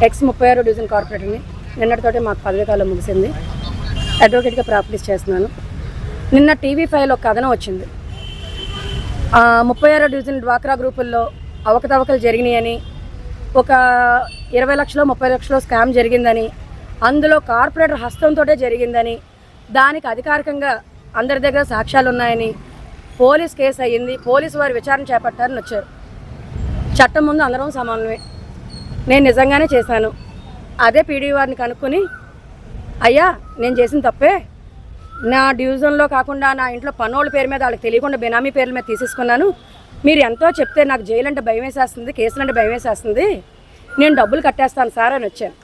X 36వ division కార్పొరేటర్ని. నిన్నటితోటి మాకు పదవి కాలం ముగిసింది. అడ్వకేట్గా ప్రాక్టీస్ చేస్తున్నాను. నిన్న TV5లో కథనం వచ్చింది. 36వ డివిజన్ డ్వాక్రా గ్రూపుల్లో అవకతవకలు జరిగినాయని, ఒక 20 లక్షలు 30 లక్షలు స్కామ్ జరిగిందని, అందులో కార్పొరేటర్ హస్తంతో జరిగిందని, దానికి అధికారికంగా అందరి దగ్గర సాక్ష్యాలు ఉన్నాయని, పోలీస్ కేసు అయ్యింది, పోలీసు వారు విచారణ చేపట్టారని వచ్చారు. చట్టం ముందు అందరం సమానమే. నేను నిజంగానే చేశాను. అదే పీడీ వారిని కనుక్కొని, అయ్యా నేను చేసిన తప్పే, నా డివిజన్లో కాకుండా నా ఇంట్లో పనోళ్ళ పేరు మీద వాళ్ళకి తెలియకుండా బెనామీ పేర్ల మీద తీసేసుకున్నాను. మీరు ఎంతో చెప్తే నాకు జైలు అంటే భయం వేసేస్తుంది, కేసులు అంటే భయం వేసేస్తుంది, నేను డబ్బులు కట్టేస్తాను సార్ అని వచ్చాను.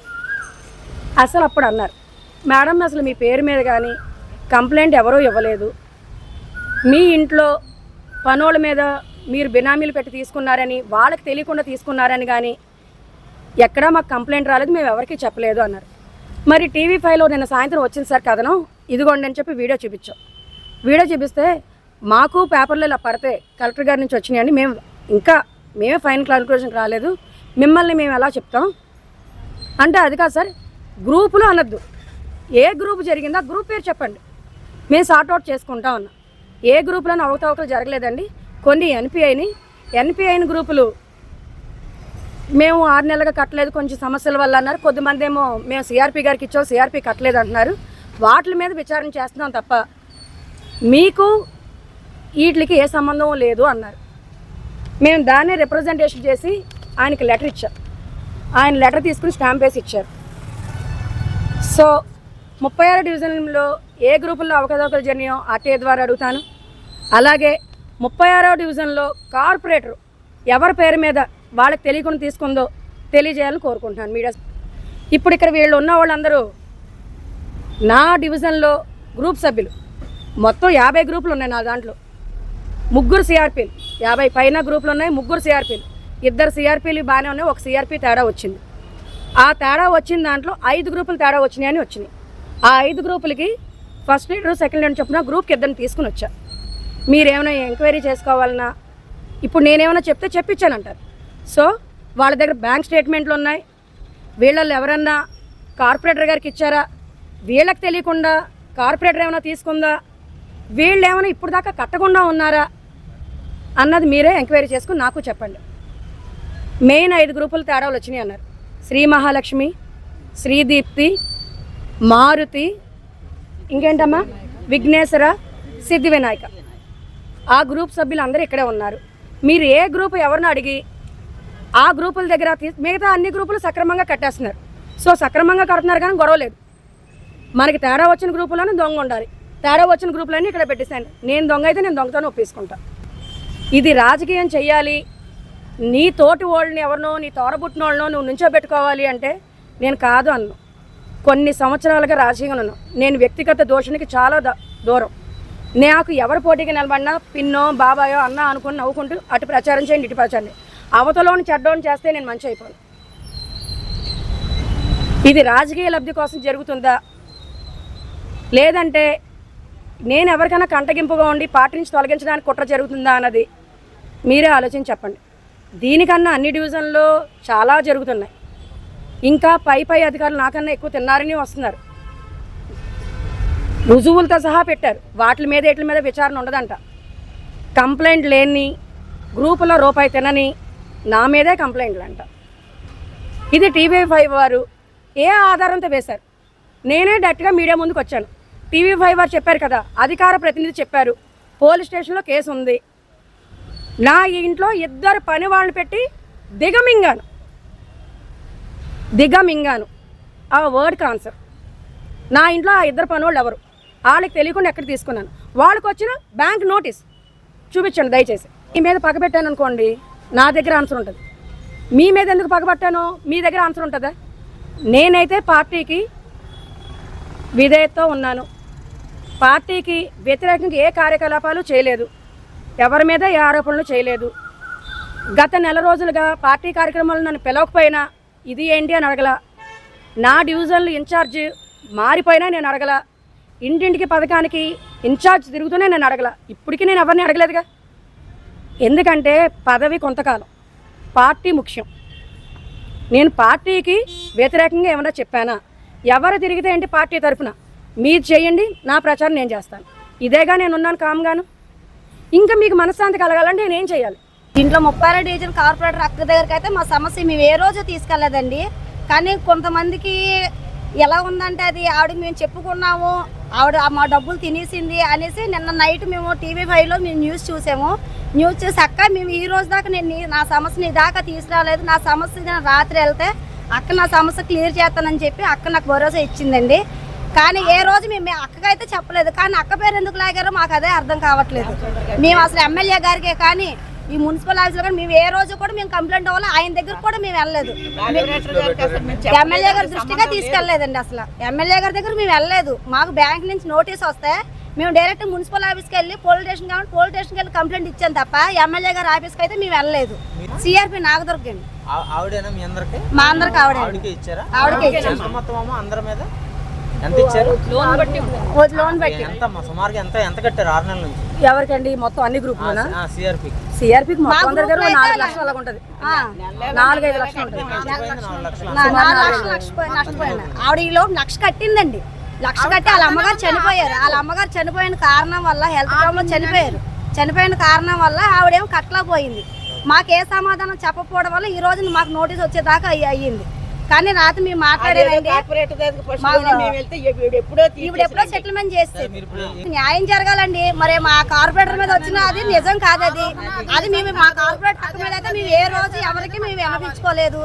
అసలు అప్పుడు అన్నారు, మేడం అసలు మీ పేరు మీద కానీ కంప్లైంట్ ఎవరూ ఇవ్వలేదు, మీ ఇంట్లో పనోళ్ళ మీద మీరు బినామీలు పెట్టి తీసుకున్నారని, వాళ్ళకి తెలియకుండా తీసుకున్నారని కానీ ఎక్కడా మాకు కంప్లైంట్ రాలేదు, మేము ఎవరికీ చెప్పలేదు అన్నారు. మరి TV5లో నిన్న సాయంత్రం వచ్చింది సార్ కథనం, ఇదిగోండి అని చెప్పి వీడియో చూపించాం. వీడియో చూపిస్తే మాకు పేపర్లో ఇలా పడితే కలెక్టర్ గారి నుంచి వచ్చినాయని మేమే ఫైనల్ కన్క్లూజన్కి రాలేదు, మిమ్మల్ని మేము ఎలా చెప్తాం అంటే, అది కాదు సార్ గ్రూపులో అనొద్దు, ఏ గ్రూప్ జరిగిందో గ్రూప్ పేరు చెప్పండి, మేము సార్ట్అవుట్ చేసుకుంటాం అన్నా. ఏ గ్రూపులోనూ అవకతవకలు జరగలేదండి. కొన్ని ఎన్పిఐని గ్రూపులు మేము 6 నెలలుగా కట్టలేదు, కొంచెం సమస్యల వల్ల అన్నారు. కొద్దిమంది ఏమో మేము సిఆర్పి గారికి ఇచ్చాం, సిఆర్పి కట్టలేదు అంటున్నారు. వాటి మీద విచారణ చేస్తున్నాం తప్ప మీకు వీటికి ఏ సంబంధం లేదు అన్నారు. మేము దాన్నే రిప్రజెంటేషన్ చేసి ఆయనకి లెటర్ ఇచ్చాం. ఆయన లెటర్ తీసుకుని స్టాంప్ వేసి ఇచ్చారు. సో 36వ డివిజన్లో ఏ గ్రూపుల్లో అవకతవకలు జరిగాయో ఆర్టీఐ ద్వారా అడుగుతాను. అలాగే 36వ డివిజన్లో కార్పొరేటర్ ఎవరి పేరు మీద వాళ్ళకి తెలియకుండా తీసుకుందో తెలియజేయాలని కోరుకుంటున్నాను మీడియా. ఇప్పుడు ఇక్కడ వీళ్ళు ఉన్న వాళ్ళందరూ నా డివిజన్లో గ్రూప్ సభ్యులు, మొత్తం 50 గ్రూపులు ఉన్నాయి నా దాంట్లో. 3 సిఆర్పీలు, 50 పైన గ్రూపులు ఉన్నాయి, 3 సిఆర్పీలు, 2 సిఆర్పీలు బాగానే ఉన్నాయి, 1 సిఆర్పీ తేడా వచ్చింది. ఆ తేడా వచ్చిన దాంట్లో 5 గ్రూపులు తేడా వచ్చినాయని వచ్చినాయి. ఆ 5 గ్రూపులకి ఫస్ట్ లీడర్ సెకండ్ లీడర్ చొప్పున గ్రూప్కి 2 తీసుకుని వచ్చా. మీరేమైనా ఎంక్వైరీ చేసుకోవాలన్నా ఇప్పుడు నేనేమైనా చెప్తే చెప్పించానంటారు. సో వాళ్ళ దగ్గర బ్యాంక్ స్టేట్మెంట్లు ఉన్నాయి. వీళ్ళల్లో ఎవరన్నా కార్పొరేటర్ గారికి ఇచ్చారా, వీళ్ళకి తెలియకుండా కార్పొరేటర్ ఏమైనా తీసుకుందా, వీళ్ళు ఏమైనా ఇప్పుడు దాకా కట్టకుండా ఉన్నారా అన్నది మీరే ఎంక్వైరీ చేసుకుని నాకు చెప్పండి. మెయిన్ 5 గ్రూపులు తేడాలు వచ్చినాయి అన్నారు. శ్రీ మహాలక్ష్మి, శ్రీదీప్తి, మారుతి, ఇంకేంటమ్మా విఘ్నేశ్వర, సిద్ధి వినాయక, ఆ గ్రూప్ సభ్యులు అందరూ ఇక్కడే ఉన్నారు. మీరు ఏ గ్రూప్ ఎవరిని అడిగి ఆ గ్రూపుల దగ్గర మిగతా అన్ని గ్రూపులు సక్రమంగా కట్టేస్తున్నారు. సో సక్రమంగా కడుతున్నారు కానీ గొడవ లేదు. మనకి తేడా వచ్చిన గ్రూపులోనే దొంగ ఉండాలి, తేడా వచ్చిన గ్రూపులన్నీ ఇక్కడ పెట్టేస్తాను. నేను దొంగ అయితే నేను దొంగతోనే ఒప్పేసుకుంటాను. ఇది రాజకీయం చెయ్యాలి, నీ తోటి వాళ్ళని ఎవరినో నీ తోరబుట్టిన వాళ్ళనో నువ్వు నుంచోబెట్టుకోవాలి అంటే నేను కాదు అన్ను. కొన్ని సంవత్సరాలుగా రాజకీయంగా ఉన్నాను. నేను వ్యక్తిగత దోషానికి చాలా దూరం. నాకు ఎవరు పోటీకి నిలబడినా పిన్నో బాబాయో అన్న అనుకుని నవ్వుకుంటూ అటు ప్రచారం చేయండి ఇటు ప్రచారం, అవతలోని చెడ్డోని చేస్తే నేను మంచి అయిపోను. ఇది రాజకీయ లబ్ధి కోసం జరుగుతుందా, లేదంటే నేను ఎవరికైనా కంటగింపుగా ఉండి పార్టీ నుంచి తొలగించడానికి కుట్ర జరుగుతుందా అన్నది మీరే ఆలోచించి చెప్పండి. దీనికన్నా అన్ని డివిజన్లో చాలా జరుగుతున్నాయి. ఇంకా పై అధికారులు నాకన్నా ఎక్కువ తిన్నారని వస్తున్నారు. రుజువులతో సహా పెట్టారు. వాటి మీద విచారణ ఉండదంట. కంప్లైంట్ లేని గ్రూపులో రూపాయి తినని నా మీదే కంప్లైంట్లు అంట. ఇది TV5 వారు ఏ ఆధారంతో వేశారు? నేనే డైరెక్ట్గా మీడియా ముందుకు వచ్చాను. TV5 వారు చెప్పారు కదా, అధికార ప్రతినిధి చెప్పారు, పోలీస్ స్టేషన్లో కేసు ఉంది, నా ఇంట్లో 2 పని వాళ్ళని పెట్టి దిగమింగాను ఆ వర్డ్ కాన్సర్. నా ఇంట్లో ఆ 2 పని వాళ్ళు ఎవరు, వాళ్ళకి తెలియకుండా ఎక్కడ తీసుకున్నాను, వాళ్ళకి వచ్చిన బ్యాంక్ నోటీస్ చూపించండి దయచేసి. మీ మీద పగబెట్టాను అనుకోండి, నా దగ్గర ఆన్సర్ ఉంటుంది. మీ మీద ఎందుకు పగబట్టానో మీ దగ్గర ఆన్సర్ ఉంటుందా? నేనైతే పార్టీకి విధేయతతో ఉన్నాను. పార్టీకి వ్యతిరేకంగా ఏ కార్యకలాపాలు చేయలేదు, ఎవరి మీద ఏ ఆరోపణలు చేయలేదు. గత నెల రోజులుగా పార్టీ కార్యక్రమాలు నన్ను పిలవకపోయినా ఇది ఏంటి అని అడగల. నా డివిజన్లు ఇన్ఛార్జ్ మారిపోయినా నేను అడగల. ఇంటింటికి పథకానికి ఇన్ఛార్జ్ తిరుగుతూనే నేను అడగల. ఇప్పటికీ నేను ఎవరిని అడగలేదుగా. ఎందుకంటే పదవి కొంతకాలం, పార్టీ ముఖ్యం. నేను పార్టీకి వ్యతిరేకంగా ఏమన్నా చెప్పానా? ఎవరు తిరిగితే ఏంటి పార్టీ తరఫున మీరు చేయండి, నా ప్రచారం నేను చేస్తాను. ఇదేగా నేను ఉన్నాను కామ్గాను. ఇంకా మీకు మనశ్శాంతి కలగాలంటే నేనేం చేయాలి? దీంట్లో 36 డివిజన్ కార్పొరేటర్ అక్క దగ్గరికి అయితే మా సమస్య మేము ఏ రోజు తీసుకెళ్ళలేదండి. కానీ కొంతమందికి ఎలా ఉందంటే అది ఆవిడకి మేము చెప్పుకున్నాము, ఆవిడ మా డబ్బులు తినేసింది అనేసి నిన్న నైట్ మేము TV5లో మేము న్యూస్ చూసాము. న్యూస్ చూసి అక్క మేము ఈ రోజు దాకా నేను నా సమస్య నీ దాకా తీసుకురాలేదు, నా సమస్య నేను రాత్రి వెళ్తే అక్క నా సమస్య క్లియర్ చేస్తానని చెప్పి అక్క నాకు భరోసా ఇచ్చిందండి. కానీ ఏ రోజు మేము అక్కకైతే చెప్పలేదు. కానీ అక్క పేరు ఎందుకు లాగారో మాకు అదే అర్థం కావట్లేదు. మేము అసలు ఎమ్మెల్యే గారికే కానీ ఈ మున్సిపల్ ఆఫీస్లో కానీ మేము ఏ రోజు కూడా మేము కంప్లైంట్ అవ్వాలి, ఆయన దగ్గర కూడా మేము వెళ్ళలేదు. ఎమ్మెల్యే గారి దృష్టిగా తీసుకెళ్లేదండి. అసలు ఎమ్మెల్యే గారి దగ్గర మేము వెళ్ళలేదు. మాకు బ్యాంక్ నుంచి నోటీస్ వస్తే మేము డైరెక్ట్ మున్సిపల్ ఆఫీస్కి వెళ్ళి పోలీస్ స్టేషన్ కాబట్టి పోలీస్ స్టేషన్కి వెళ్ళి కంప్లైంట్ ఇచ్చాను తప్ప ఎమ్మెల్యే గారి ఆఫీస్కి అయితే మేము వెళ్ళలేదు. CRP నాగదుర్గ అండి. మా అందరికి ఆవిడకే ఇచ్చారు. ఎంత ఇచ్చారు? లోన్ బట్టి సుమారుగా ఎంత కట్టారు 6 నెలల నుంచి? ఎవరికండి? మొత్తం అన్ని గ్రూపులోనా? సిఆర్పీకి మొత్తం దగ్గర 4 లక్షలు అలాగ ఉంటుంది. 4-5 లక్షలు ఉంటుంది. 4 లక్షలు నష్టపోయాను. ఆవిడ ఈ లోపు 1 లక్ష కట్టిందండి. 1 లక్ష కట్టి వాళ్ళ అమ్మగారు చనిపోయారు. వాళ్ళ అమ్మగారు చనిపోయిన కారణం వల్ల హెల్త్ ప్రాబ్లం చనిపోయిన కారణం వల్ల ఆవిడేమో కట్టలేకపోయింది. మాకే సమాధానం చెప్పకపోవడం వల్ల ఈ రోజు మాకు నోటీస్ వచ్చేదాకా అయ్యింది. కానీ రాత్రి మేము మాట్లాడేదండి, ఎప్పుడో సెటిల్మెంట్ చేస్తే న్యాయం జరగాలండి. మరి మా కార్పొరేటర్ మీద వచ్చిన అది నిజం కాదు. అది మేము మా కార్పొరేటర్ మీద అయితే మేము ఏ రోజు ఎవరికి మేము వినిపించుకోలేదు.